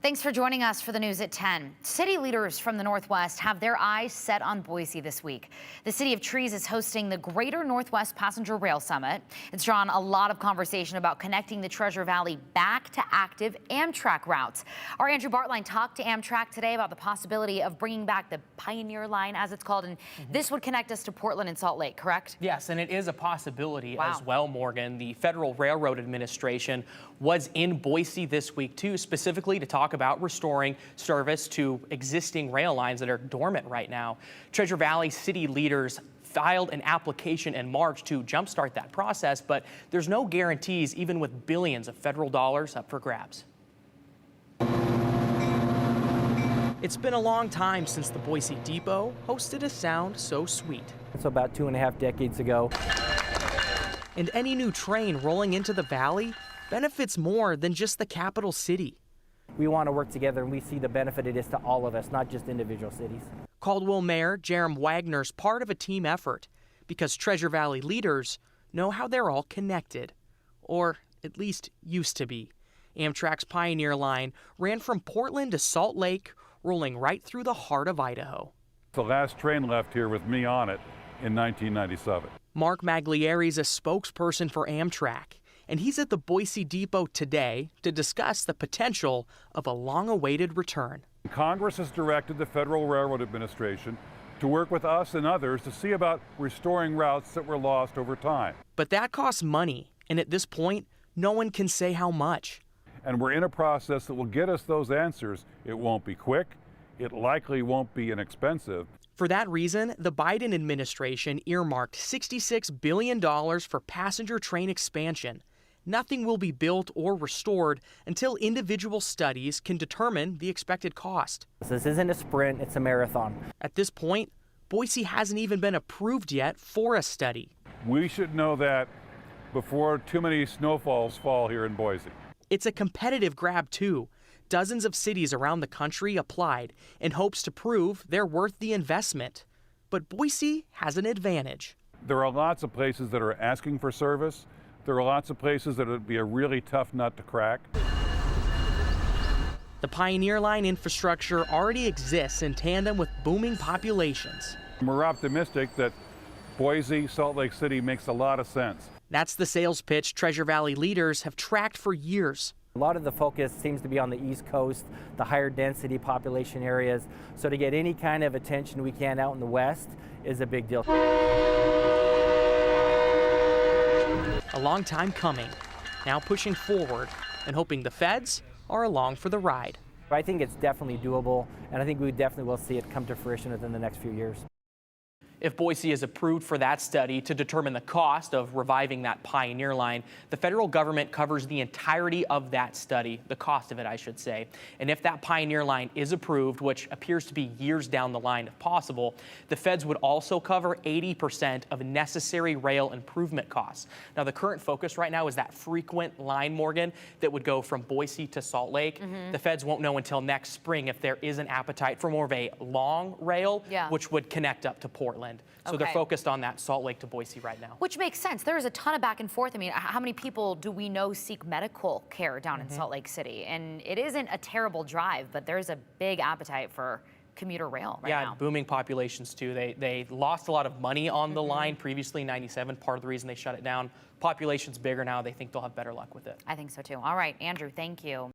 Thanks for joining us for the news at 10. City leaders from the Northwest have their eyes set on Boise this week. The City of Trees is hosting the Greater Northwest Passenger Rail Summit. It's drawn a lot of conversation about connecting the Treasure Valley back to active Amtrak routes. Our Andrew Bartline talked to Amtrak today about the possibility of bringing back the Pioneer Line, as it's called, and this would connect us to Portland and Salt Lake, correct? Yes, and it is a possibility as well, Morgan. The Federal Railroad Administration was in Boise this week, too, specifically to talk about restoring service to existing rail lines that are dormant right now. Treasure Valley city leaders filed an application in March to jumpstart that process, but there's no guarantees, even with billions of federal dollars up for grabs. It's been a long time since the Boise Depot hosted a sound so sweet. It's about 2.5 decades ago. And any new train rolling into the valley benefits more than just the capital city. We want to work together, and we see the benefit it is to all of us, not just individual cities. Caldwell Mayor Jerem Wagner's part of a team effort because Treasure Valley leaders know how they're all connected, or at least used to be. Amtrak's Pioneer Line ran from Portland to Salt Lake, rolling right through the heart of Idaho. The last train left here with me on it in 1997. Mark Maglieri's a spokesperson for Amtrak, and he's at the Boise Depot today to discuss the potential of a long-awaited return. Congress has directed the Federal Railroad Administration to work with us and others to see about restoring routes that were lost over time. But that costs money, and at this point, no one can say how much. And we're in a process that will get us those answers. It won't be quick. It likely won't be inexpensive. For that reason, the Biden administration earmarked $66 billion for passenger train expansion. Nothing will be built or restored until individual studies can determine the expected cost. This isn't a sprint, it's a marathon. At this point, Boise hasn't even been approved yet for a study. We should know that before too many snowfalls fall here in Boise. It's a competitive grab, too. Dozens of cities around the country applied in hopes to prove they're worth the investment. But Boise has an advantage. There are lots of places that are asking for service. There are lots of places that would be a really tough nut to crack. The Pioneer Line infrastructure already exists in tandem with booming populations. We're optimistic that Boise, Salt Lake City makes a lot of sense. That's the sales pitch Treasure Valley leaders have tracked for years. A lot of the focus seems to be on the East Coast, the higher density population areas. So to get any kind of attention we can out in the West is a big deal. A long time coming, now pushing forward and hoping the feds are along for the ride. I think it's definitely doable, and I think we definitely will see it come to fruition within the next few years. If Boise is approved for that study to determine the cost of reviving that Pioneer Line, the federal government covers the entirety of that study, the cost of it, I should say. And if that Pioneer Line is approved, which appears to be years down the line if possible, the feds would also cover 80% of necessary rail improvement costs. Now, the current focus right now is that frequent line, Morgan, that would go from Boise to Salt Lake. The feds won't know until next spring if there is an appetite for more of a long rail, which would connect up to Portland. So they're focused on that Salt Lake to Boise right now. Which makes sense. There is a ton of back and forth. I mean, how many people do we know seek medical care down in Salt Lake City? And it isn't a terrible drive, but there's a big appetite for commuter rail right now. Yeah, booming populations too. They lost a lot of money on the line previously in '97. Part of the reason they shut it down. Population's bigger now. They think they'll have better luck with it. I think so too. All right, Andrew, thank you.